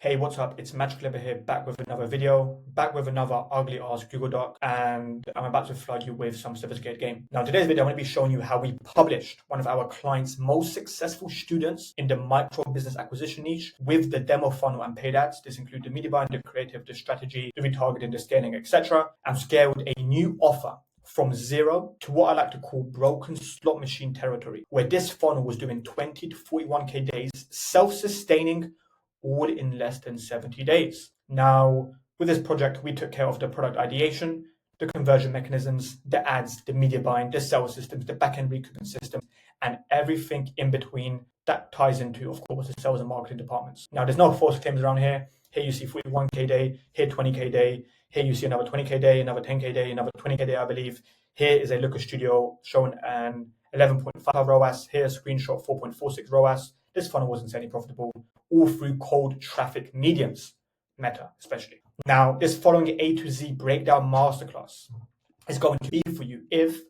Hey, what's up? It's Match Clever here, back with another video, back with another ugly ass Google Doc, and I'm about to flood you with some sophisticated game. Now, in today's video, I'm going to be showing you how we published one of our clients' most successful students in the micro business acquisition niche with the demo funnel and paid ads. This includes the media buying, the creative, the strategy, the retargeting, the scaling, etc., and scaled a new offer from zero to what I like to call broken slot machine territory, where this funnel was doing 20 to 41K days, self-sustaining, all in less than 70 days. Now, with this project, we took care of the product ideation, the conversion mechanisms, the ads, the media buying, the sales systems, the back-end recoupment system, and everything in between that ties into, of course, the sales and marketing departments. Now, there's no false claims around here. Here you see 41K day, here 20K day, here you see another 20K day, another 10K day, another 20K day, I believe. Here is a Looker Studio showing an 11.5 ROAS. Here, screenshot 4.46 ROAS. This funnel was insanely profitable, all through cold traffic mediums, Meta especially. Now, this following A to Z breakdown masterclass is going to be for you if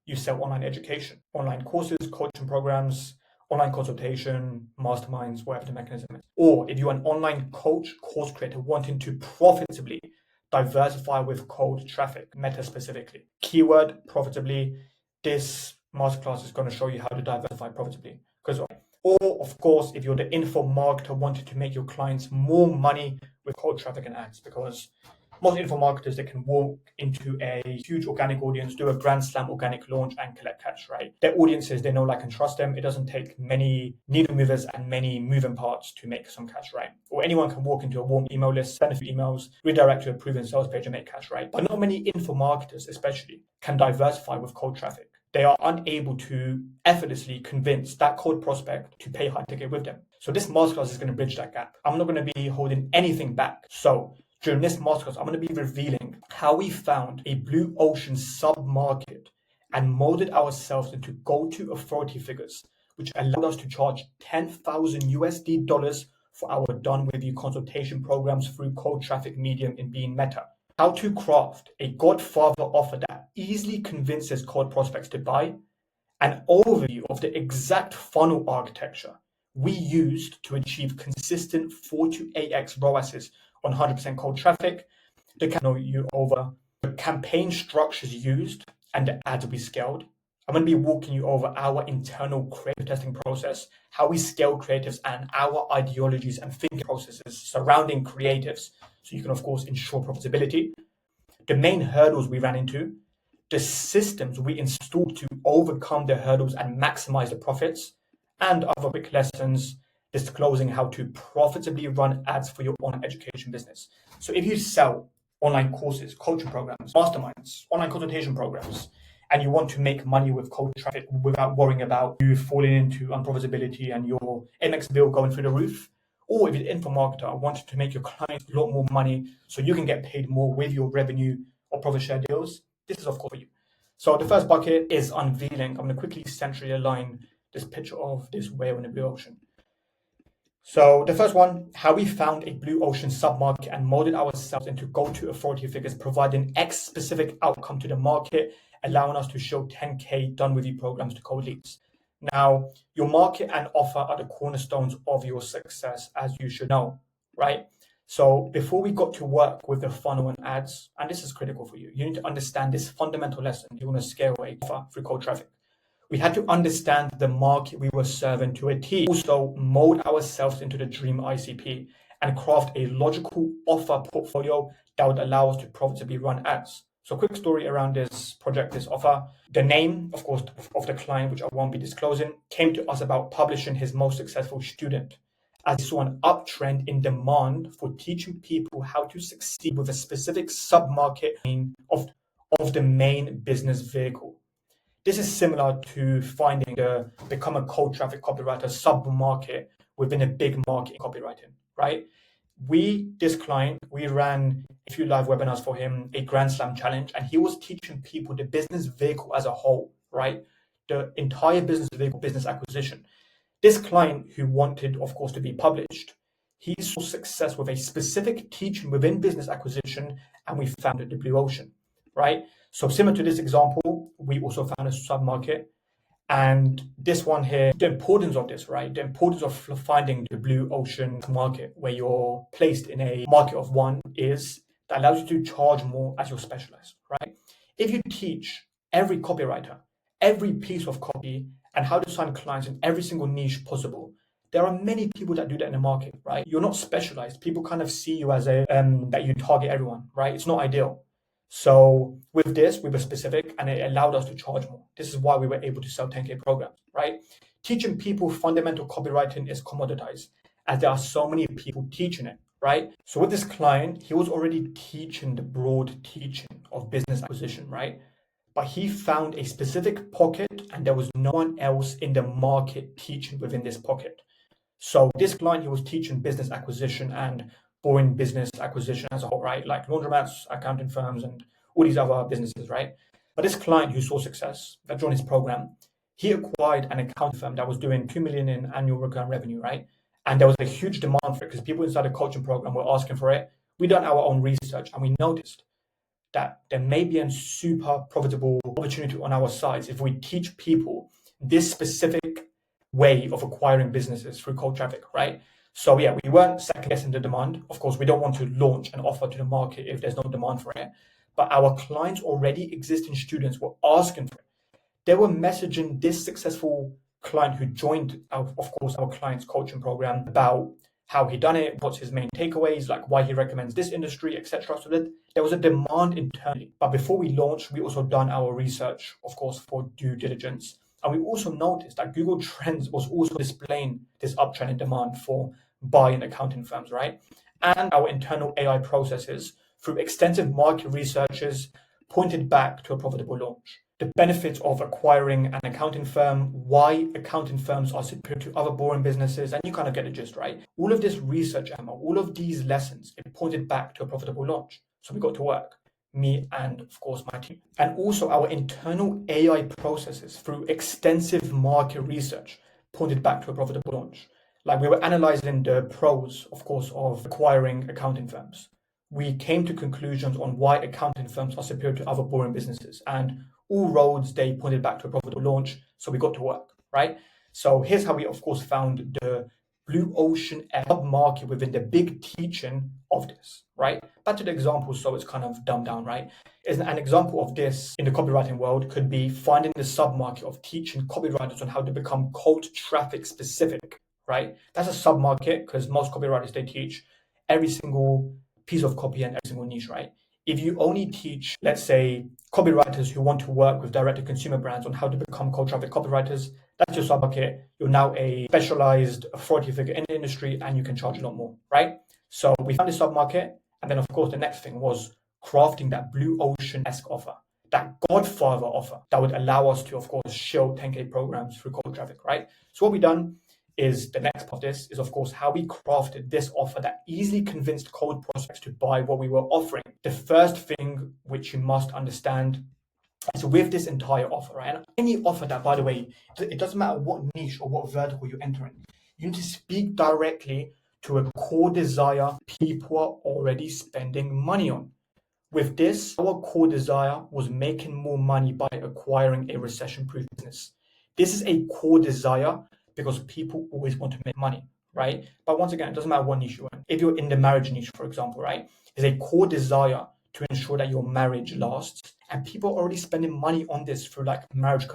you sell online education, online courses, coaching programs, online consultation, masterminds, whatever the mechanism is. Or if you're an online coach, course creator wanting to profitably diversify with cold traffic, Meta specifically. Keyword, profitably. This masterclass is going to show you how to diversify profitably. Or, of course, if you're the info marketer wanting to make your clients more money with cold traffic and ads, because most info marketers, they can walk into a huge organic audience, do a grand slam organic launch and collect cash, right? Their audiences, they know, like, and trust them. It doesn't take many needle movers and many moving parts to make some cash, right? Or anyone can walk into a warm email list, send a few emails, redirect to a proven sales page and make cash, right? But not many info marketers, especially, can diversify with cold traffic. They are unable to effortlessly convince that cold prospect to pay high ticket with them. So this masterclass is going to bridge that gap. I'm not going to be holding anything back. So during this masterclass, I'm going to be revealing how we found a blue ocean sub-market and molded ourselves into go-to authority figures, which allowed us to charge 10,000 USD dollars for our done with you consultation programs through cold traffic medium in being Meta. How to craft a Godfather offer that easily convinces cold prospects to buy, an overview of the exact funnel architecture we used to achieve consistent 4 to 8x ROASes on 100% cold traffic, the campaign structures used and the ads we scaled. I'm going to be walking you over our internal creative testing process, how we scale creatives and our ideologies and thinking processes surrounding creatives, so you can, of course, ensure profitability, the main hurdles we ran into, the systems we installed to overcome the hurdles and maximize the profits, and other quick lessons disclosing how to profitably run ads for your online education business. So if you sell online courses, coaching programs, masterminds, online consultation programs, and you want to make money with cold traffic without worrying about you falling into unprofitability and your MX bill going through the roof, or if you're an info marketer wanting to make your clients a lot more money so you can get paid more with your revenue or profit share deals, this is, of course, for you. So the first bucket is unveiling. I'm going to quickly centrally align this picture of this whale in the blue ocean. So the first one, how we found a blue ocean sub-market and molded ourselves into go-to authority figures, providing X specific outcome to the market, allowing us to show 10K done with you programs to cold leads. Now, your market and offer are the cornerstones of your success, as you should know, right? So before we got to work with the funnel and ads, and this is critical for you, you need to understand this fundamental lesson. You want to scale a offer through cold traffic. We had to understand the market we were serving to a T. Also, mold ourselves into the dream ICP and craft a logical offer portfolio that would allow us to profitably run ads. So quick story around this project, this offer. The name, of course, of the client, which I won't be disclosing, came to us about publishing his most successful student, as he saw an uptrend in demand for teaching people how to succeed with a specific sub-market of the main business vehicle. This is similar to finding the become a cold traffic copywriter sub-market within a big market in copywriting, right? This client, we ran a few live webinars for him, a Grand Slam challenge, and he was teaching people the business vehicle as a whole, right? The entire business vehicle, business acquisition. This client who wanted, of course, to be published, he saw success with a specific teaching within business acquisition, and we founded the blue ocean, right? So similar to this example, we also found a sub-market, And this one here, the importance of this, right? The importance of finding the blue ocean market where you're placed in a market of one is that allows you to charge more as you're specialized, right? If you teach every copywriter, every piece of copy, and how to sign clients in every single niche possible, there are many people that do that in the market, right? You're not specialized. People kind of see you as a that you target everyone, right? It's not ideal. So with this, we were specific and it allowed us to charge more. This is why we were able to sell 10K programs, right? Teaching people fundamental copywriting is commoditized as there are so many people teaching it, right? So with this client, he was already teaching the broad teaching of business acquisition, right? But he found a specific pocket and there was no one else in the market teaching within this pocket. So this client, he was teaching business acquisition and boring business acquisition as a whole, right? Like laundromats, accounting firms, and all these other businesses, right? But this client who saw success, that joined his program, he acquired an accounting firm that was doing 2 million in annual recurring revenue, right? And there was a huge demand for it because people inside the coaching program were asking for it. We done our own research and we noticed that there may be a super profitable opportunity on our sides if we teach people this specific way of acquiring businesses through cold traffic, right? So yeah, we weren't second guessing the demand. Of course, we don't want to launch an offer to the market if there's no demand for it. But our clients, already existing students, were asking for it. They were messaging this successful client who joined, of course, our client's coaching program about how he done it, what's his main takeaways, like why he recommends this industry, etc. So that there was a demand internally. But before we launched, we also done our research, of course, for due diligence. And we also noticed that Google Trends was also displaying this uptrend in demand for buying accounting firms, right? And our internal AI processes, through extensive market researches, pointed back to a profitable launch. The benefits of acquiring an accounting firm, why accounting firms are superior to other boring businesses, and you kind of get the gist, right? All of this research, Emma, all of these lessons, it pointed back to a profitable launch. So we got to work, me and of course my team. And also our internal AI processes through extensive market research pointed back to a profitable launch. Like we were analyzing the pros, of course, of acquiring accounting firms. We came to conclusions on why accounting firms are superior to other boring businesses, and all roads they pointed back to a profitable launch. So we got to work, right? So here's how we, of course, found the blue ocean market within the big teaching of this, right? Back to the example, so it's kind of dumbed down, right? Is an example of this in the copywriting world could be finding the sub-market of teaching copywriters on how to become cold traffic specific, right? That's a sub-market because most copywriters, they teach every single piece of copy and every single niche, right? If you only teach, let's say, copywriters who want to work with direct-to-consumer brands on how to become cold traffic copywriters, that's your sub-market. You're now a specialized authority figure in the industry and you can charge a lot more, right? So we found this sub-market. And then, of course, the next thing was crafting that blue ocean-esque offer, that Godfather offer that would allow us to, of course, show 10K programs through cold traffic, right? So what we've done is the next part of this is, of course, how we crafted this offer that easily convinced cold prospects to buy what we were offering. The first thing which you must understand is with this entire offer, right? And any offer that, by the way, it doesn't matter what niche or what vertical you're entering, you need to speak directly to a core desire people are already spending money on. With this, our core desire was making more money by acquiring a recession-proof business. This is a core desire because people always want to make money, right? But once again, it doesn't matter what niche you're in. If you're in the marriage niche, for example, right, there's a core desire to ensure that your marriage lasts, and people are already spending money on this through like marriage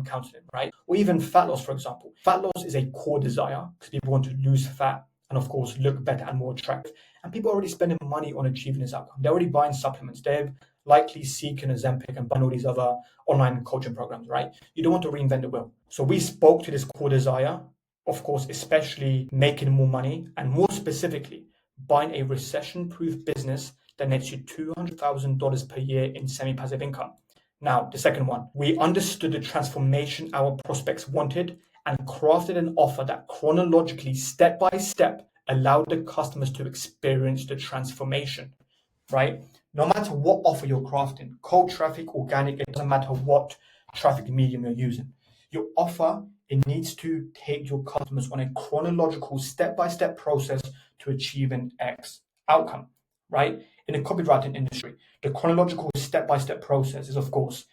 counseling, right? Or even fat loss, for example. Fat loss is a core desire because people want to lose fat and of course look better and more attractive. And people are already spending money on achieving this outcome. They're already buying supplements. They're likely seeking Ozempic and buying all these other online coaching programs, right? You don't want to reinvent the wheel. So we spoke to this core desire, of course, especially making more money and more specifically, buying a recession-proof business that nets you $200,000 per year in semi-passive income. Now, the second one, we understood the transformation our prospects wanted and crafted an offer that chronologically, step by step, allowed the customers to experience the transformation, right? No matter what offer you're crafting, cold traffic, organic, it doesn't matter what traffic medium you're using. Your offer, it needs to take your customers on a chronological, step-by-step process to achieve an X outcome, right? In the copywriting industry, the chronological step-by-step process is, of course,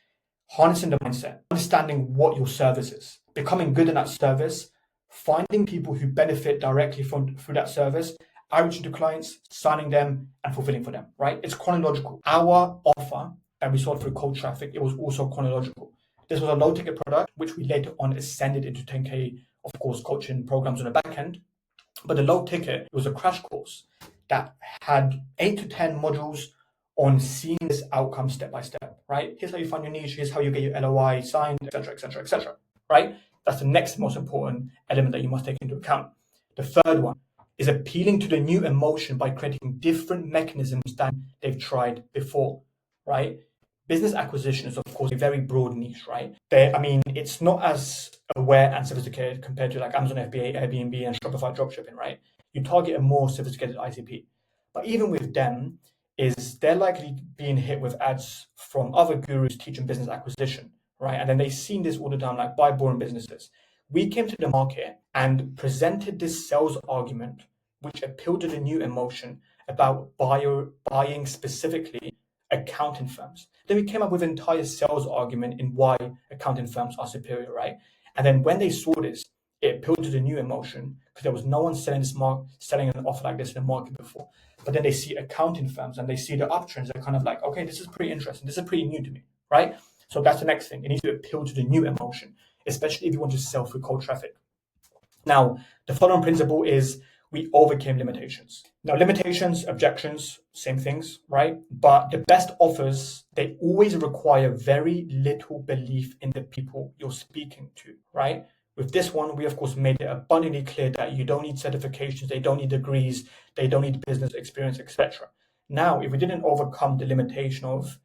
harnessing the mindset, understanding what your service is, becoming good in that service, finding people who benefit directly through that service, outreaching to clients, signing them, and fulfilling for them, right? It's chronological. Our offer that we sold through cold traffic, it was also chronological. This was a low ticket product, which we later on ascended into 10K, of course, coaching programs on the back end. But the low ticket was a crash course that had 8 to 10 modules on seeing this outcome step by step, right? Here's how you find your niche, here's how you get your LOI signed, etc., etc., etc., right? That's the next most important element that you must take into account. The third one is appealing to the new emotion by creating different mechanisms than they've tried before, right? Business acquisition is, of course, a very broad niche, right? It's not as aware and sophisticated compared to like Amazon FBA, Airbnb, and Shopify dropshipping, right? You target a more sophisticated ICP. But even with them, they're likely being hit with ads from other gurus teaching business acquisition, right? And then they've seen this all the time, like buy boring businesses. We came to the market and presented this sales argument, which appealed to the new emotion about buying specifically accounting firms. Then we came up with an entire sales argument in why accounting firms are superior, right? And then when they saw this, it appealed to the new emotion because there was no one selling an offer like this in the market before. But then they see accounting firms and they see the uptrends. They're kind of like, okay, this is pretty interesting. This is pretty new to me, right? So that's the next thing. It needs to appeal to the new emotion, especially if you want to sell through cold traffic. Now, the following principle is we overcame limitations. Now, limitations, objections, same things, right? But the best offers, they always require very little belief in the people you're speaking to, right? With this one, we of course made it abundantly clear that you don't need certifications, they don't need degrees, they don't need business experience, etc. Now, if we didn't overcome the limitation of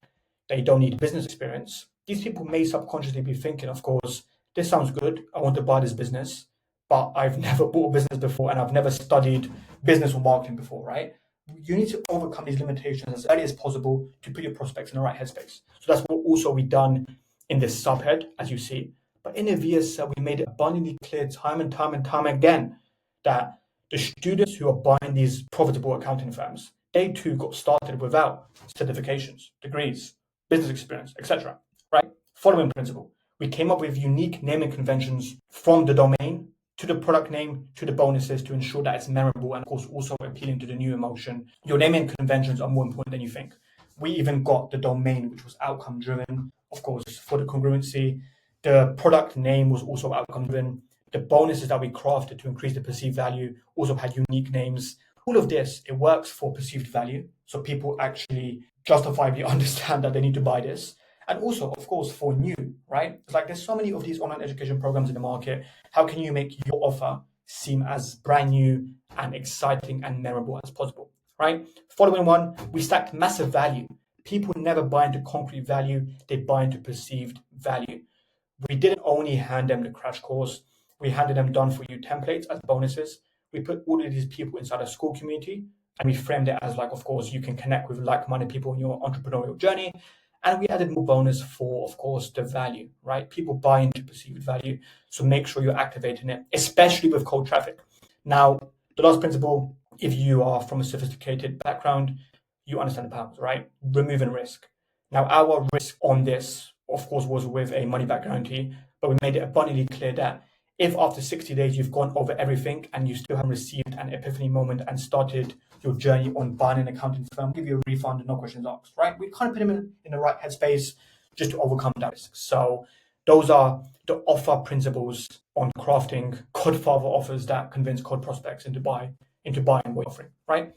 they don't need business experience, these people may subconsciously be thinking, of course, this sounds good, I want to buy this business, but I've never bought a business before and I've never studied business or marketing before, right? You need to overcome these limitations as early as possible to put your prospects in the right headspace. So that's what also we've done in this subhead, as you see. But in the VSL, we made it abundantly clear time and time again that the students who are buying these profitable accounting firms, they too got started without certifications, degrees, business experience, etc. Right? Following principle. We came up with unique naming conventions from the domain to the product name to the bonuses to ensure that it's memorable and of course also appealing to the new emotion. Your naming conventions are more important than you think. We even got the domain, which was outcome driven, of course, for the congruency. The product name was also outcome driven. The bonuses that we crafted to increase the perceived value also had unique names. All of this, it works for perceived value. So people actually justifiably understand that they need to buy this. And also, of course, for new, right? It's like there's so many of these online education programs in the market. How can you make your offer seem as brand new and exciting and memorable as possible, right? Following one, we stacked massive value. People never buy into concrete value, they buy into perceived value. We didn't only hand them the crash course, we handed them done for you templates as bonuses. We put all of these people inside a school community and we framed it as like, of course, you can connect with like-minded people in your entrepreneurial journey. And we added more bonus for, of course, the value, right? People buy into perceived value. So make sure you're activating it, especially with cold traffic. Now, the last principle, if you are from a sophisticated background, you understand the powers, right? Removing risk. Now, our risk on this, of course, was with a money back guarantee, but we made it abundantly clear that if after 60 days you've gone over everything and you still haven't received an epiphany moment and started your journey on buying an accounting firm, give you a refund and no questions asked, right? We kind of put them in the right headspace just to overcome that risk. So those are the offer principles on crafting Godfather offers that convince cold prospects into buying what you're offering, right?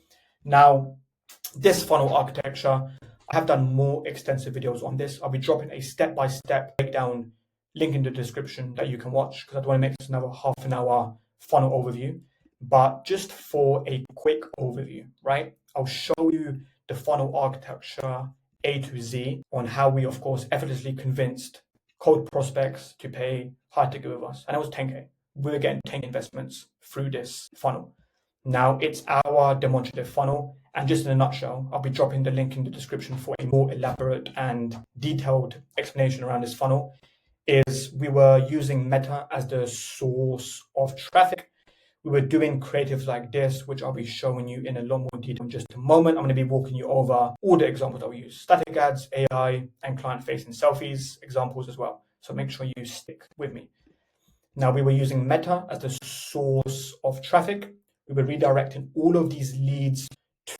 Now, this funnel architecture, I have done more extensive videos on this. I'll be dropping a step-by-step breakdown link in the description that you can watch because I don't want to make this another half an hour funnel overview. But just for a quick overview, right? I'll show you the funnel architecture A to Z on how we, of course, effortlessly convinced cold prospects to pay high ticket with us. And it was 10K. We were getting 10 investments through this funnel. Now it's our demonstrative funnel. And just in a nutshell, I'll be dropping the link in the description for a more elaborate and detailed explanation around this funnel. Is we were using Meta as the source of traffic. We were doing creatives like this, which I'll be showing you in a lot more detail in just a moment. I'm going to be walking you over all the examples that we use: static ads, AI, and client-facing selfies examples as well. So make sure you stick with me. Now, we were using Meta as the source of traffic. We were redirecting all of these leads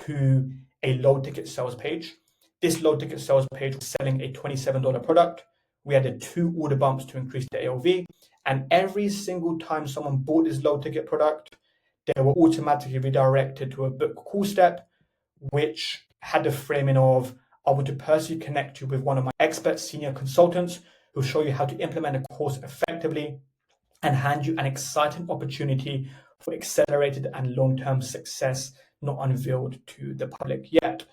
to a low ticket sales page. This low ticket sales page was selling a $27 product. We added 2 order bumps to increase the AOV. And every single time someone bought this low ticket product, they were automatically redirected to a book call step, which had the framing of, I want to personally connect you with one of my expert senior consultants who'll show you how to implement a course effectively and hand you an exciting opportunity for accelerated and long-term success not unveiled to the public yet.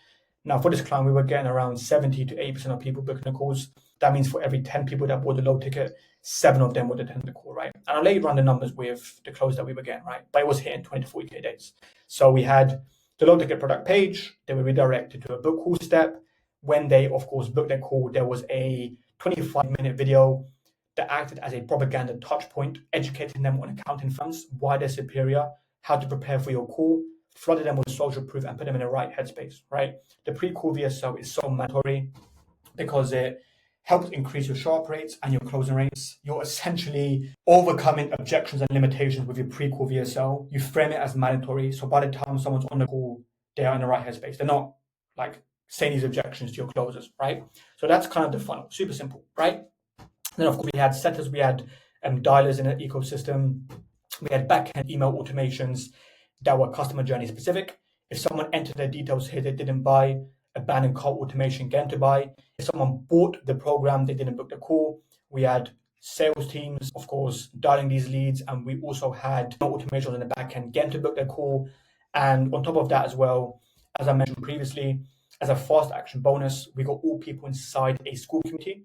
Now, for this client, we were getting around 70 to 80% of people booking the calls. That means for every 10 people that bought the low ticket, 7 of them would attend the call, right? And I'll let you run the numbers with the close that we were getting, right? But it was hitting 20 to 40K days. So we had the low ticket product page, they were redirected to a book call step. When they, of course, booked their call, there was a 25-minute video that acted as a propaganda touch point, educating them on accounting firms, why they're superior, how to prepare for your call, flooded them with social proof and put them in the right headspace, right? The pre-call VSO is so mandatory because it helps increase your show-up rates and your closing rates. You're essentially overcoming objections and limitations with your pre-call VSO. You frame it as mandatory, so by the time someone's on the call, they are in the right headspace. They're not like saying these objections to your closers, right? So that's kind of the funnel, super simple, right? Then, of course, we had setters, we had dialers in an ecosystem, we had backend email automations that were customer journey specific. If someone entered their details here, they didn't buy, abandoned cart automation, get to buy. If someone bought the program, they didn't book the call. We had sales teams, of course, dialing these leads, and we also had automations in the backend, get to book their call. And on top of that as well, as I mentioned previously, as a fast action bonus, we got all people inside a school community,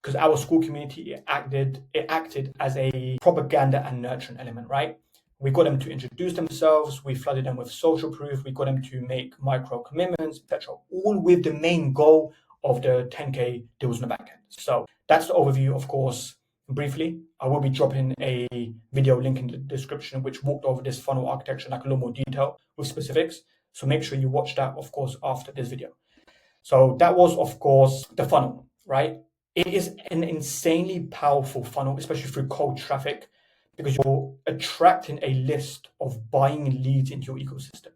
because our school community, it acted as a propaganda and nurturing element, right? We got them to introduce themselves, we flooded them with social proof, we got them to make micro commitments, etc., all with the main goal of the 10K deals in the back end. So that's the overview, of course. Briefly, I will be dropping a video link in the description which walked over this funnel architecture in like a little more detail with specifics. So make sure you watch that, of course, after this video. So that was, of course, the funnel, right? It is an insanely powerful funnel, especially through cold traffic, because you're attracting a list of buying leads into your ecosystem.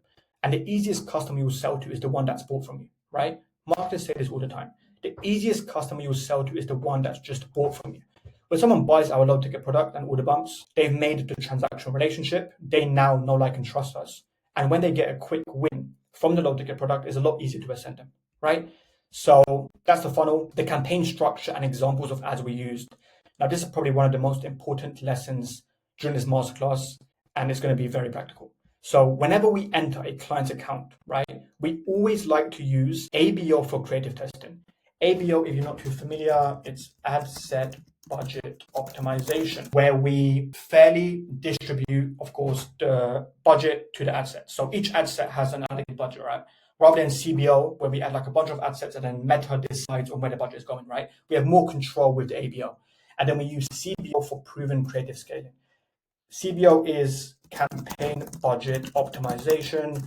And the easiest customer you'll sell to is the one that's bought from you, right? Marketers say this all the time. The easiest customer you'll sell to is the one that's just bought from you. When someone buys our low ticket product and order bumps, they've made the transactional relationship. They now know, like, and trust us. And when they get a quick win from the low ticket product, it's a lot easier to ascend them, right? So that's the funnel, the campaign structure and examples of ads we used. Now, this is probably one of the most important lessons during this masterclass, and it's going to be very practical. So whenever we enter a client's account, right, we always like to use ABO for creative testing. ABO, if you're not too familiar, it's ad set budget optimization, where we fairly distribute, of course, the budget to the ad set. So each ad set has an allocated budget, right? Rather than CBO, where we add like a bunch of ad sets and then Meta decides on where the budget is going, right? We have more control with the ABO. And then we use CBO for proven creative scaling. CBO is campaign budget optimization,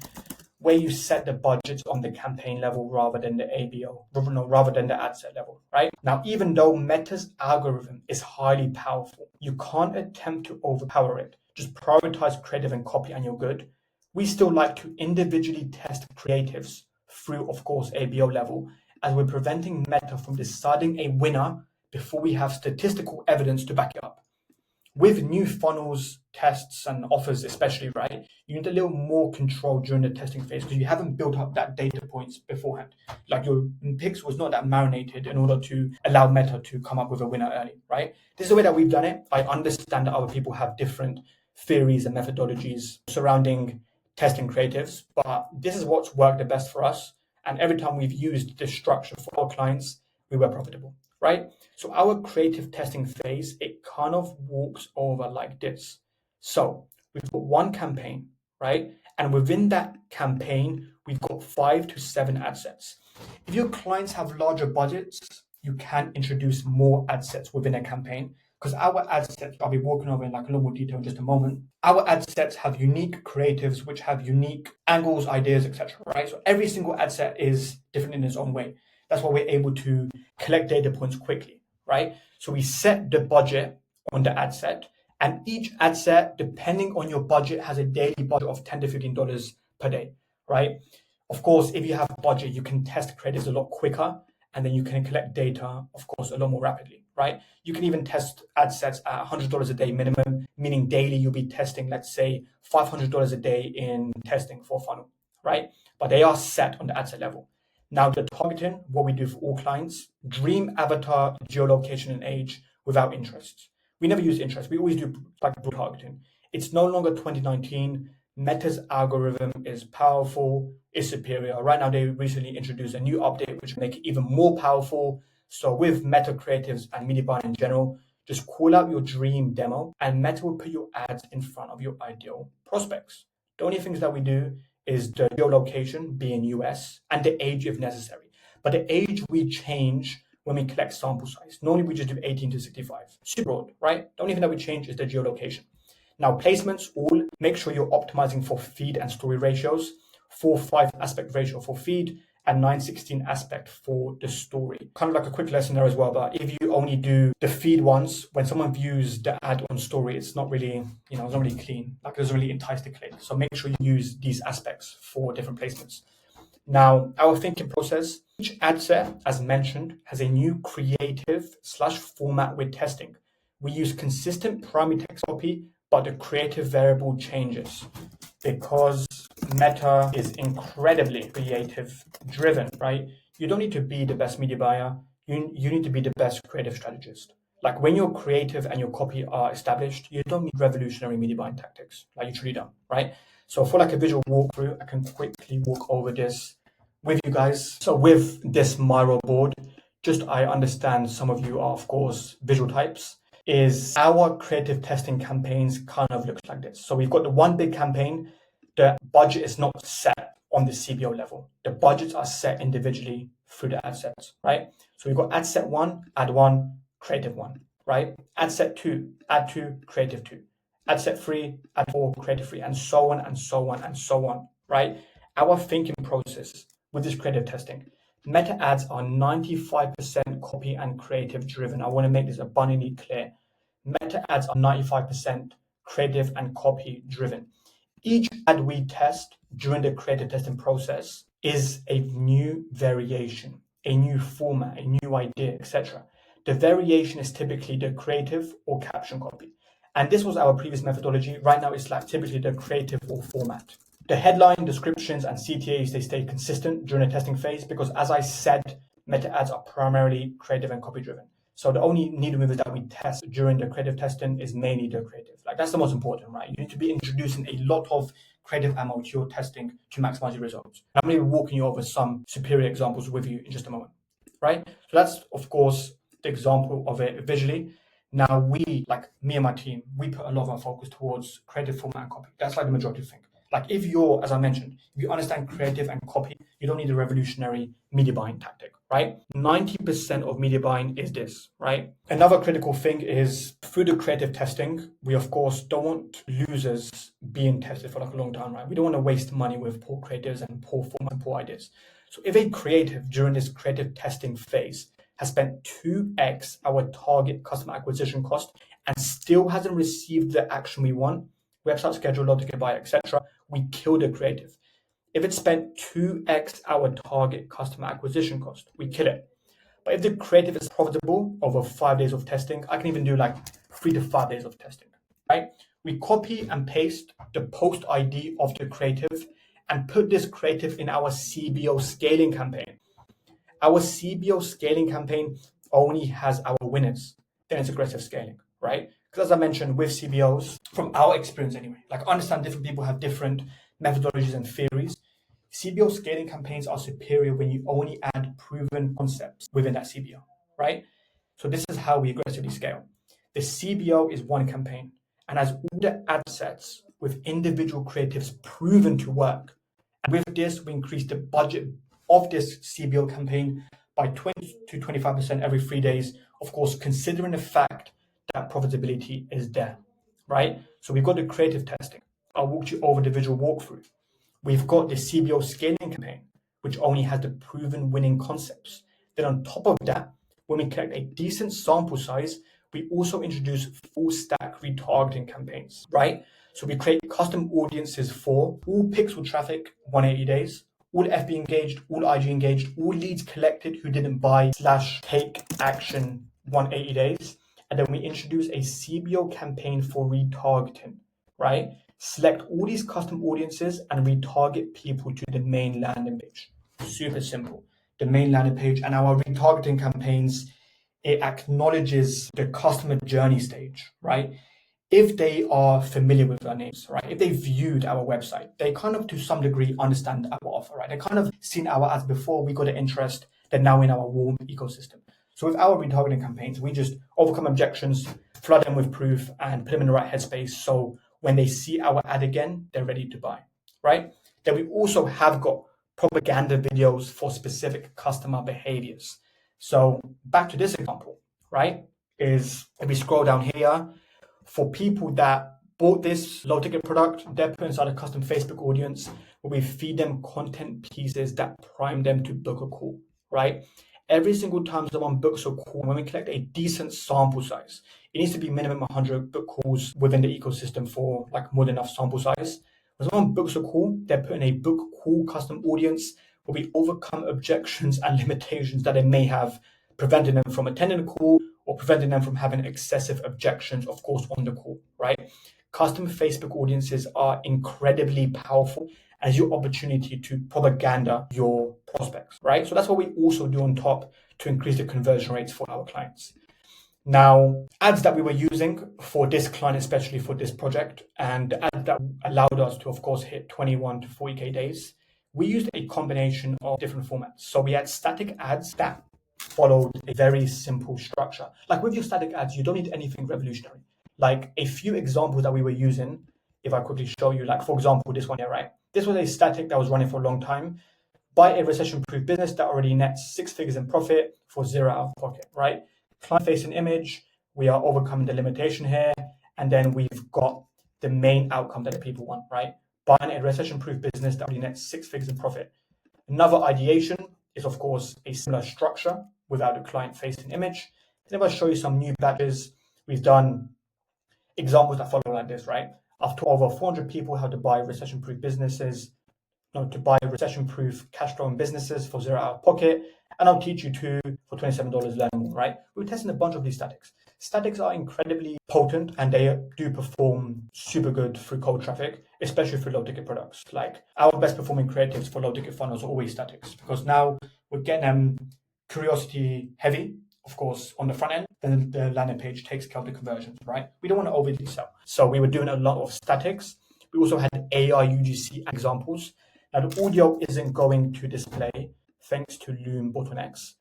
where you set the budgets on the campaign level rather than the ABO, rather than the ad set level, right? Now, even though Meta's algorithm is highly powerful, you can't attempt to overpower it. Just prioritize creative and copy and you're good. We still like to individually test creatives through, of course, ABO level, as we're preventing Meta from deciding a winner before we have statistical evidence to back it up. With new funnels, tests, and offers especially, right, you need a little more control during the testing phase because you haven't built up that data points beforehand. Like your pix was not that marinated in order to allow Meta to come up with a winner early, right? This is the way that we've done it. I understand that other people have different theories and methodologies surrounding testing creatives, but this is what's worked the best for us. And every time we've used this structure for our clients, we were profitable, right? So our creative testing phase, it kind of walks over like this. So we've got one campaign, right? And within that campaign, we've got 5 to 7 ad sets. If your clients have larger budgets, you can introduce more ad sets within a campaign. because our ad sets, I'll be walking over in like a little more detail in just a moment. Our ad sets have unique creatives, which have unique angles, ideas, etc. Right? So every single ad set is different in its own way. That's why we're able to collect data points quickly, right? So we set the budget on the ad set, and each ad set, depending on your budget, has a daily budget of $10 to $15 per day, right? Of course, if you have budget, you can test creatives a lot quicker, and then you can collect data, of course, a lot more rapidly, right? You can even test ad sets at $100 a day minimum, meaning daily you'll be testing, let's say, $500 a day in testing for a funnel, right? But they are set on the ad set level. Now, the targeting, what we do for all clients, dream avatar, geolocation, and age without interests. We never use interest. We always do like broad targeting. It's no longer 2019. Meta's algorithm is powerful, is superior. Right now, they recently introduced a new update which will make it even more powerful. So with Meta creatives and media buying in general, just call out your dream demo and Meta will put your ads in front of your ideal prospects. The only things that we do is the geolocation being US and the age if necessary. But the age we change when we collect sample size. Normally we just do 18 to 65. Super broad, right? The only thing that we change is the geolocation. Now, placements, all make sure you're optimizing for feed and story ratios, 4:5 aspect ratio for feed, and 9:16 aspect for the story. Kind of like a quick lesson there as well, but if you only do the feed ones, when someone views the ad on story, it's not really, it's not really clean. Like it doesn't really entice to click. So make sure you use these aspects for different placements. Now, our thinking process, each ad set, as mentioned, has a new creative/format we're testing. We use consistent primary text copy, but the creative variable changes because Meta is incredibly creative driven, right? You don't need to be the best media buyer. You need to be the best creative strategist. Like when your creative and your copy are established, you don't need revolutionary media buying tactics. Like you truly don't, right? So for like a visual walkthrough, I can quickly walk over this with you guys. So with this Miro board, just I understand some of you are, of course, visual types, is our creative testing campaigns kind of looks like this. So we've got the one big campaign. The budget is not set on the CBO level. The budgets are set individually through the ad sets, right? So we've got ad set one, ad one, creative one, right? Ad set two, ad two, creative two. Ad set three, ad four, creative three, and so on and so on and so on, right? Our thinking process with this creative testing, meta ads are 95% copy and creative driven. I want to make this abundantly clear. Meta ads are 95% creative and copy driven. Each ad we test during the creative testing process is a new variation, a new format, a new idea, etc. The variation is typically the creative or caption copy. And this was our previous methodology. Right now, it's like typically the creative or format. The headline, descriptions, and CTAs, they stay consistent during the testing phase because, as I said, meta ads are primarily creative and copy driven. So the only needle movers that we test during the creative testing is mainly the creative. Like that's the most important, right? You need to be introducing a lot of creative ammo to your testing to maximize your results. I'm going to be walking you over some superior examples with you in just a moment, right? So that's, of course, the example of it visually. Now we, like me and my team, we put a lot of our focus towards creative format and copy. That's like the majority of things. Like if you're, as I mentioned, if you understand creative and copy, you don't need a revolutionary media buying tactic, right? 90% of media buying is this, right? Another critical thing is through the creative testing, we of course don't want losers being tested for like a long time, right? We don't want to waste money with poor creatives and poor format and poor ideas. So if a creative during this creative testing phase has spent 2x our target customer acquisition cost and still hasn't received the action we want, website schedule, logical buy, etc., we kill the creative. If it spent 2x our target customer acquisition cost, we kill it. But if the creative is profitable over 5 days of testing, I can even do like 3 to 5 days of testing, right? We copy and paste the post ID of the creative and put this creative in our CBO scaling campaign. Our CBO scaling campaign only has our winners. Then it's aggressive scaling, right? Because as I mentioned with CBOs, from our experience anyway, like I understand different people have different methodologies and theories. CBO scaling campaigns are superior when you only add proven concepts within that CBO, right? So this is how we aggressively scale. The CBO is one campaign and has all the ad sets with individual creatives proven to work. And with this, we increase the budget of this CBO campaign by 20 to 25% every 3 days. Of course, considering the fact that profitability is there, right? So we've got the creative testing. I'll walk you over the visual walkthrough. We've got the CBO scaling campaign, which only has the proven winning concepts. Then on top of that, when we collect a decent sample size, we also introduce full stack retargeting campaigns, right? So we create custom audiences for all pixel traffic, 180 days, all FB engaged, all IG engaged, all leads collected who didn't buy / take action, 180 days. And then we introduce a CBO campaign for retargeting, right? Select all these custom audiences and retarget people to the main landing page. Super simple. The main landing page and our retargeting campaigns, it acknowledges the customer journey stage, right? If they are familiar with our names, right? If they viewed our website, they kind of to some degree understand our offer, right? They kind of seen our ads before, we got the interest, they're now in our warm ecosystem. So with our retargeting campaigns, we just overcome objections, flood them with proof, and put them in the right headspace. So when they see our ad again, they're ready to buy, right? Then we also have got propaganda videos for specific customer behaviors. So back to this example, right? Is if we scroll down here, for people that bought this low ticket product, they're put inside a custom Facebook audience where we feed them content pieces that prime them to book a call, right? Every single time someone books a call, when we collect a decent sample size, it needs to be minimum 100 book calls within the ecosystem for like more than enough sample size. When someone books a call, they're put in a book call custom audience where we overcome objections and limitations that they may have, preventing them from attending the call or preventing them from having excessive objections, of course, on the call, right? Custom Facebook audiences are incredibly powerful as your opportunity to propaganda your prospects, right? So that's what we also do on top to increase the conversion rates for our clients. Now, ads that we were using for this client, especially for this project, and the ads that allowed us to, of course, hit 21 to 40K days, we used a combination of different formats. So we had static ads that followed a very simple structure. Like with your static ads, you don't need anything revolutionary. Like a few examples that we were using, if I quickly show you, like for example, this one here, right? This was a static that was running for a long time. Buy a recession-proof business that already nets 6 figures in profit for 0 out of pocket, right? Client-facing image, we are overcoming the limitation here, and then we've got the main outcome that the people want, right? Buying a recession-proof business that already nets 6 figures in profit. Another ideation is, of course, a similar structure without a client-facing image. And if I show you some new batches, we've done examples that follow like this, right? I've taught over 400 people how to buy recession-proof businesses, to buy recession-proof cash-flowing businesses for 0 out of pocket, and I'll teach you two for $27, learn more, right? We're testing a bunch of these statics. Statics are incredibly potent and they do perform super good through cold traffic, especially for low ticket products. Like our best performing creatives for low ticket funnels are always statics because now we're getting them curiosity heavy, of course, on the front end, then the landing page takes care of the conversions, right? We don't want to overly sell. So we were doing a lot of statics. We also had AI UGC examples. Now the audio isn't going to display thanks to Loom bottlenecks,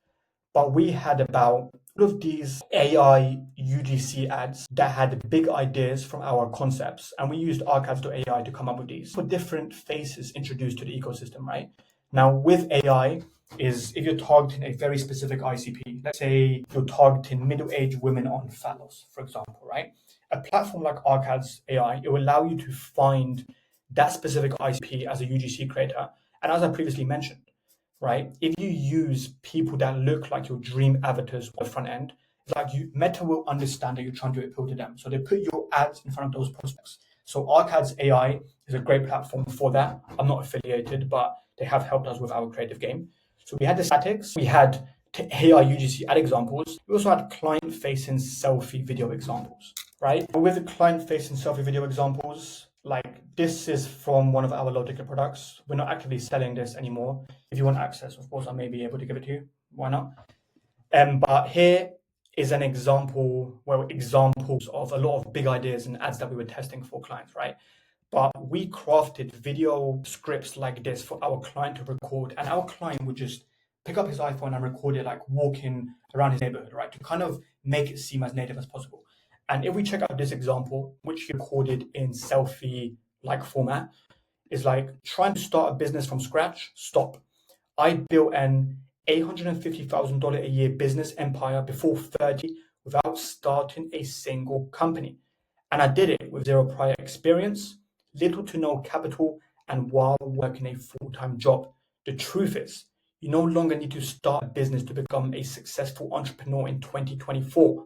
but we had about all of these AI UGC ads that had big ideas from our concepts, and we used archives.ai to come up with these for different faces introduced to the ecosystem, right? Now with AI is if you're targeting a very specific ICP, let's say you're targeting middle-aged women on fat loss, for example, right? A platform like Arcads AI, it will allow you to find that specific ICP as a UGC creator. And as I previously mentioned, right, if you use people that look like your dream avatars on the front end, it's like Meta will understand that you're trying to appeal to them. So they put your ads in front of those prospects. So Arcads AI is a great platform for that. I'm not affiliated, but they have helped us with our creative game. So we had the statics, we had AI UGC ad examples. We also had client-facing selfie video examples, right? And with the client-facing selfie video examples, like this is from one of our low ticket products. We're not actively selling this anymore. If you want access, of course, I may be able to give it to you. Why not? But here is an example examples of a lot of big ideas and ads that we were testing for clients, right? But we crafted video scripts like this for our client to record, and our client would just pick up his iPhone and record it like walking around his neighborhood, right? To kind of make it seem as native as possible. And if we check out this example, which he recorded in selfie-like format, is like trying to start a business from scratch, stop. I built an $850,000 a year business empire before 30 without starting a single company. And I did it with zero prior experience, little to no capital, and while working a full-time job. The truth is, you no longer need to start a business to become a successful entrepreneur in 2024.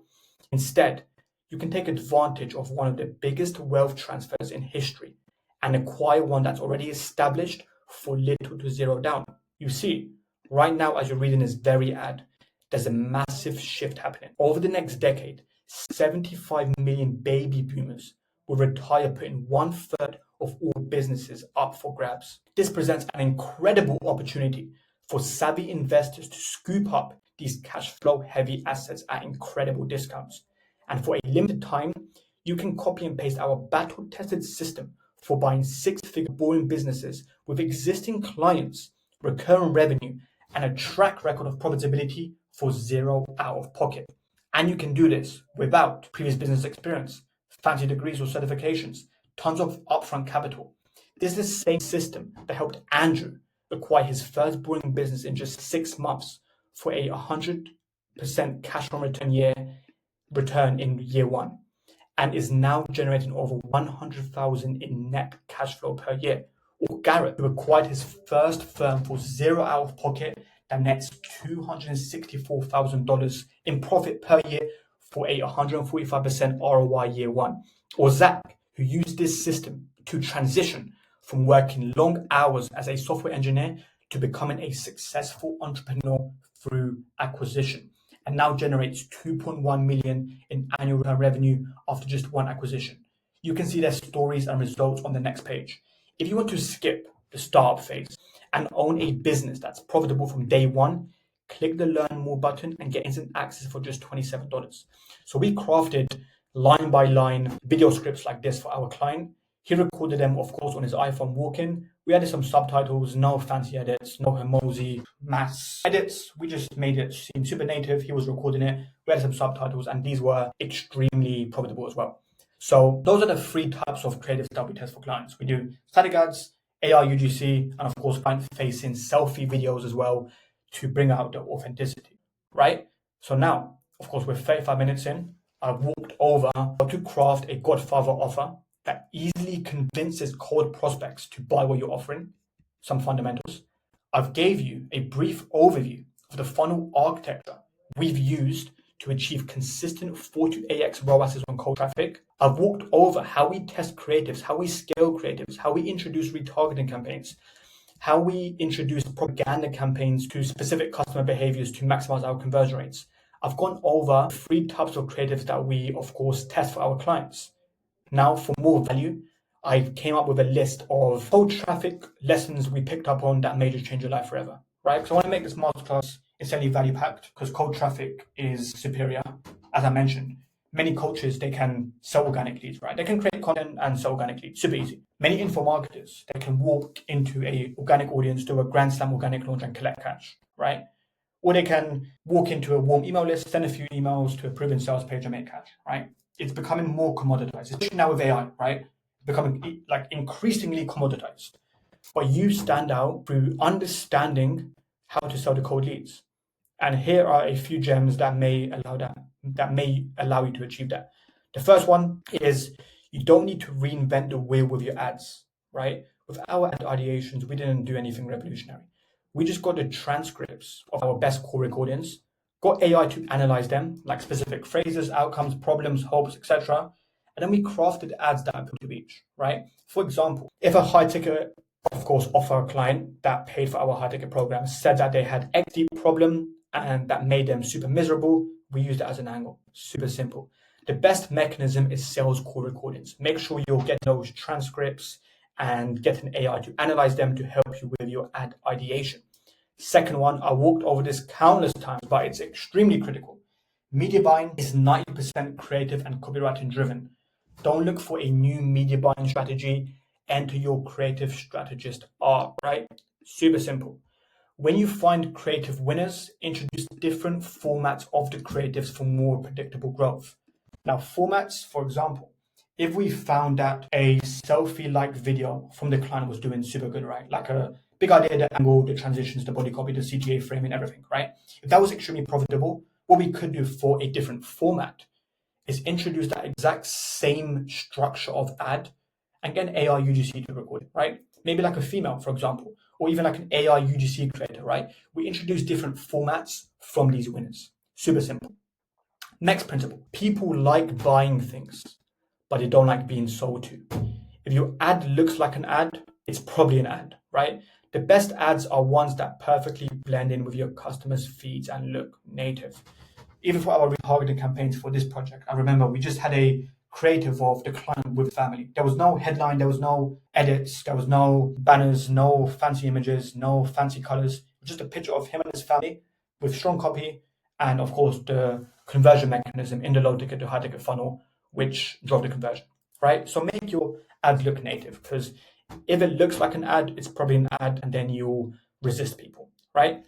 Instead, you can take advantage of one of the biggest wealth transfers in history and acquire one that's already established for little to zero down. You see, right now, as you're reading this very ad, there's a massive shift happening. Over the next decade, 75 million baby boomers will retire, putting 1/3 of all businesses up for grabs. This presents an incredible opportunity for savvy investors to scoop up these cash flow heavy assets at incredible discounts. And for a limited time, you can copy and paste our battle tested system for buying six-figure boring businesses with existing clients, recurring revenue, and a track record of profitability for zero out of pocket. And you can do this without previous business experience, fancy degrees or certifications, tons of upfront capital. This is the same system that helped Andrew acquire his first boring business in just 6 months for a 100% cash on return in year one, and is now generating over 100,000 in net cash flow per year. Or Garrett, who acquired his first firm for zero out of pocket that nets $264,000 in profit per year for a 145% ROI year one. Or Zach, who used this system to transition from working long hours as a software engineer to becoming a successful entrepreneur through acquisition, and now generates 2.1 million in annual revenue after just one acquisition. You can see their stories and results on the next page. If you want to skip the startup phase and own a business that's profitable from day one, click the Learn More button and get instant access for just $27. So we crafted line by line video scripts like this for our client. He recorded them, of course, on his iPhone walking. We added some subtitles, no fancy edits, no Hermosi mass edits. We just made it seem super native. He was recording it. We added some subtitles, and these were extremely profitable as well. So those are the 3 types of creatives that we test for clients. We do static ads, AI UGC, and of course, client-facing selfie videos as well to bring out the authenticity, right? So now, of course, we're 35 minutes in. I've walked over how to craft a Godfather offer that easily convinces cold prospects to buy what you're offering, some fundamentals. I've gave you a brief overview of the funnel architecture we've used to achieve consistent 4 to 8x ROAS on cold traffic. I've walked over how we test creatives, how we scale creatives, how we introduce retargeting campaigns, how we introduce propaganda campaigns to specific customer behaviors to maximize our conversion rates. I've gone over 3 types of creatives that we, of course, test for our clients. Now, for more value, I came up with a list of cold traffic lessons we picked up on that made us change your life forever, right? Because I want to make this masterclass insanely value packed because cold traffic is superior. As I mentioned, many coaches, they can sell organic leads, right? They can create content and sell organic leads, super easy. Many info marketers, they can walk into a organic audience, do a grand slam organic launch and collect cash, right? Or they can walk into a warm email list, send a few emails to a proven sales page and make cash, right? It's becoming more commoditized, especially now with AI, right? Becoming like increasingly commoditized. But you stand out through understanding how to sell the cold leads. And here are a few gems that may allow you to achieve that. The first one is you don't need to reinvent the wheel with your ads, right? With our ad ideations, we didn't do anything revolutionary. We just got the transcripts of our best core recordings, got AI to analyze them, like specific phrases, outcomes, problems, hopes, etc. And then we crafted ads that appeal to each, right? For example, if a high ticket, of course, offer a client that paid for our high ticket program said that they had X deep problem and that made them super miserable, we used it as an angle. Super simple. The best mechanism is sales call recordings. Make sure you're getting those transcripts and get an AI to analyze them to help you with your ad ideation. Second one, I walked over this countless times, but it's extremely critical. Media buying is 90% creative and copywriting driven. Don't look for a new media buying strategy. Enter your creative strategist arc, right? Super simple. When you find creative winners, introduce different formats of the creatives for more predictable growth. Now, formats, for example, if we found that a selfie-like video from the client was doing super good, right? Like a big idea, the angle, the transitions, the body copy, the CTA framing, everything, right? If that was extremely profitable, What we could do for a different format is introduce that exact same structure of ad and get an AI UGC to record it, right? Maybe like a female, for example, or even like an AI UGC creator, right? We introduce different formats from these winners. Super simple. Next principle, people like buying things, but they don't like being sold to. If your ad looks like an ad, it's probably an ad, right? The best ads are ones that perfectly blend in with your customers' feeds and look native. Even for our retargeting campaigns for this project, I remember we just had a creative of the client with family. There was no headline, there was no edits, there was no banners, no fancy images, no fancy colors. Just a picture of him and his family with strong copy, and of course the conversion mechanism in the low ticket to high ticket funnel, which drove the conversion, right? So make your ad look native, because if it looks like an ad, it's probably an ad, and then you'll resist people, right?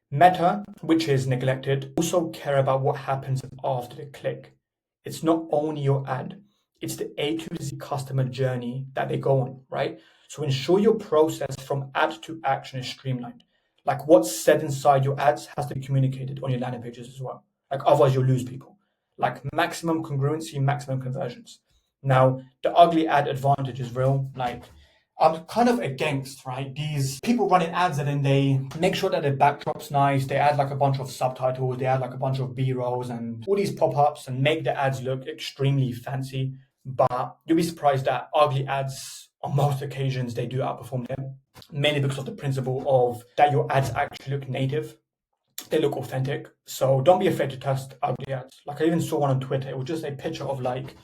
Meta, which is neglected, also care about what happens after the click. It's not only your ad, it's the A to Z customer journey that they go on, right? So ensure your process from ad to action is streamlined. Like what's said inside your ads has to be communicated on your landing pages as well. Like otherwise you'll lose people. Like maximum congruency, maximum conversions. Now, the ugly ad advantage is real. Like I'm kind of against, right, these people running ads and then they make sure that the backdrop's nice, they add like a bunch of subtitles, they add like a bunch of B-rolls and all these pop-ups and make the ads look extremely fancy. But you'll be surprised that ugly ads, on most occasions, they do outperform them, mainly because of the principle of that your ads actually look native. They look authentic. So don't be afraid to test ugly ads. Like I even saw one on Twitter. It was just a picture of like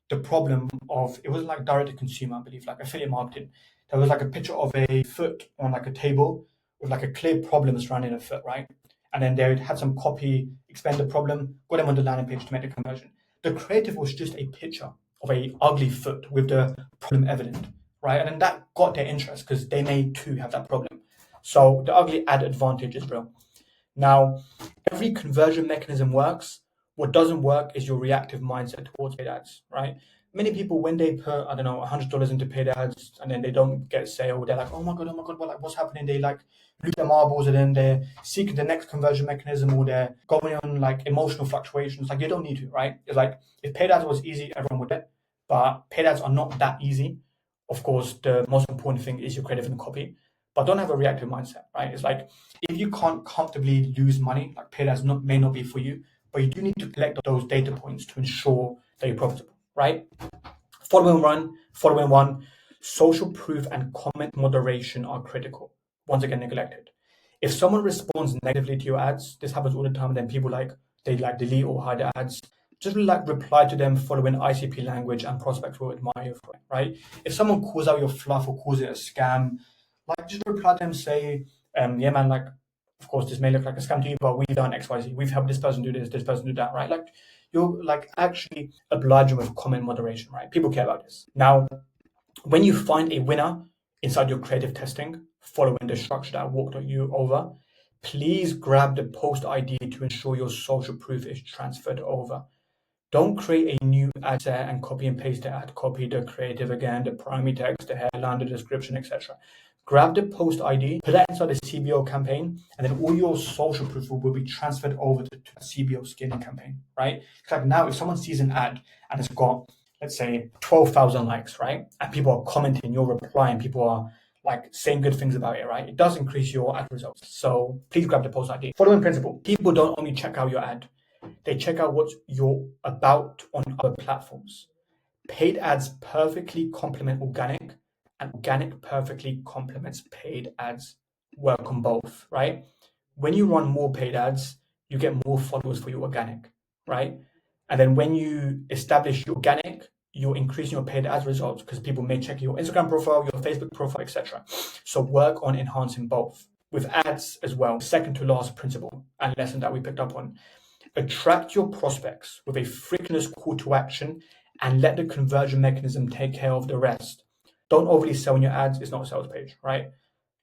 the problem of, it was like direct to consumer, I believe, like affiliate marketing. There was like a picture of a foot on like a table with like a clear problem surrounding a foot, right? And then they had some copy, explain the problem, got them on the landing page to make the conversion. The creative was just a picture of a ugly foot with the problem evident, right? And then that got their interest because they may too have that problem. So the ugly ad advantage is real. Now, every conversion mechanism works. What doesn't work is your reactive mindset towards paid ads, right? Many people, when they put, I don't know, $100 into paid ads and then they don't get a sale, they're like, oh my God, what's happening? They like lose their marbles and then they're seeking the next conversion mechanism or they're going on like emotional fluctuations. Like you don't need to, right? It's like if paid ads was easy, everyone would do it, but paid ads are not that easy. Of course, the most important thing is your creative and copy, but don't have a reactive mindset, right? It's like if you can't comfortably lose money, like paid ads may not be for you, but you do need to collect those data points to ensure that you're profitable, right? Following one, social proof and comment moderation are critical. Once again, neglected. If someone responds negatively to your ads, this happens all the time, and then people they delete or hide the ads. Just like reply to them following ICP language and prospects will admire you for it, right? If someone calls out your fluff or calls it a scam, like just reply to them, say, yeah, man, like, of course, this may look like a scam to you, but we've done XYZ. We've helped this person do this person do that, right? Like, you're like actually obliging with comment moderation, right? People care about this. Now, when you find a winner inside your creative testing, following the structure that I walked you over, please grab the post ID to ensure your social proof is transferred over. Don't create a new ad set and copy and paste the ad, copy the creative again, the primary text, the headline, the description, etc. Grab the post ID, put that inside the CBO campaign, and then all your social proof will be transferred over to the CBO scaling campaign, right? It's like now if someone sees an ad and it's got, let's say, 12,000 likes, right? And people are commenting, you're replying, people are like saying good things about it, right? It does increase your ad results. So please grab the post ID. Following principle, people don't only check out your ad, they check out what you're about on other platforms. Paid ads perfectly complement organic, and organic perfectly complements paid ads. Work on both, right? When you run more paid ads, you get more followers for your organic, right? And then when you establish your organic, you're increasing your paid ads results because people may check your Instagram profile, your Facebook profile, etc. So work on enhancing both. With ads as well, second to last principle and lesson that we picked up on, attract your prospects with a frictionless call to action and let the conversion mechanism take care of the rest. Don't overly sell in your ads. It's not a sales page, right?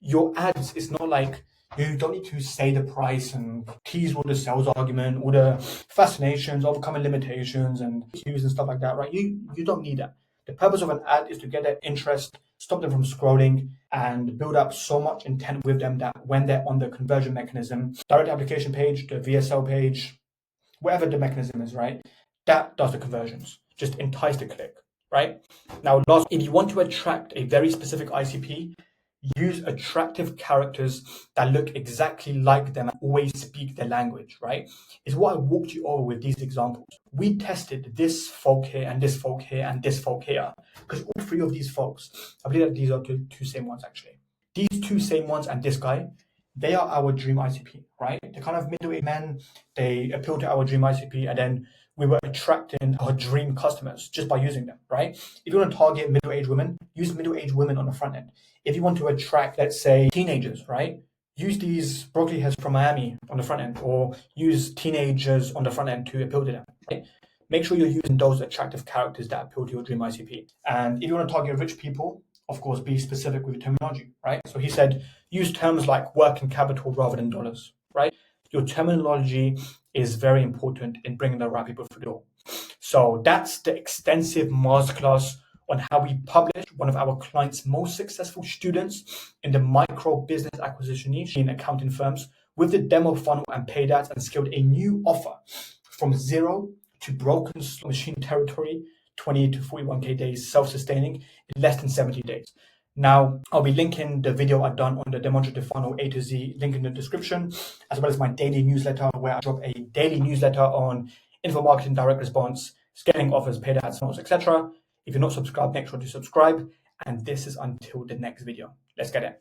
Your ads, it's not like you don't need to say the price and tease all the sales argument, all the fascinations, overcoming limitations and cues and stuff like that, right? You don't need that. The purpose of an ad is to get their interest, stop them from scrolling, and build up so much intent with them that when they're on the conversion mechanism, direct application page, the VSL page, whatever the mechanism is, right? That does the conversions. Just entice the click, right? Now, last, if you want to attract a very specific ICP, use attractive characters that look exactly like them and always speak their language, right? Is what I walked you over with these examples. We tested this folk here and this folk here and this folk here, because all three of these folks, I believe that these are two same ones actually. These two same ones and this guy, they are our dream ICP, right? They're kind of middle-aged men. They appeal to our dream ICP, and then we were attracting our dream customers just by using them, right? If you want to target middle-aged women, use middle-aged women on the front end. If you want to attract, let's say, teenagers, right? Use these broccoli heads from Miami on the front end, or use teenagers on the front end to appeal to them, right? Make sure you're using those attractive characters that appeal to your dream ICP. And if you want to target rich people, of course, be specific with your terminology, right? So he said, use terms like working capital rather than dollars, right? Your terminology is very important in bringing the right people through the door. So that's the extensive masterclass on how we published one of our clients' most successful students in the micro business acquisition niche in accounting firms with the demo funnel and paid ads, and scaled a new offer from zero to broken machine territory, 20 to 41K days, self-sustaining in less than 70 days. Now, I'll be linking the video I've done on the demonstrative funnel A to Z, link in the description, as well as my daily newsletter, where I drop a daily newsletter on info marketing, direct response, scaling offers, paid ads, funnels, etc. If you're not subscribed, make sure to subscribe. And this is until the next video. Let's get it.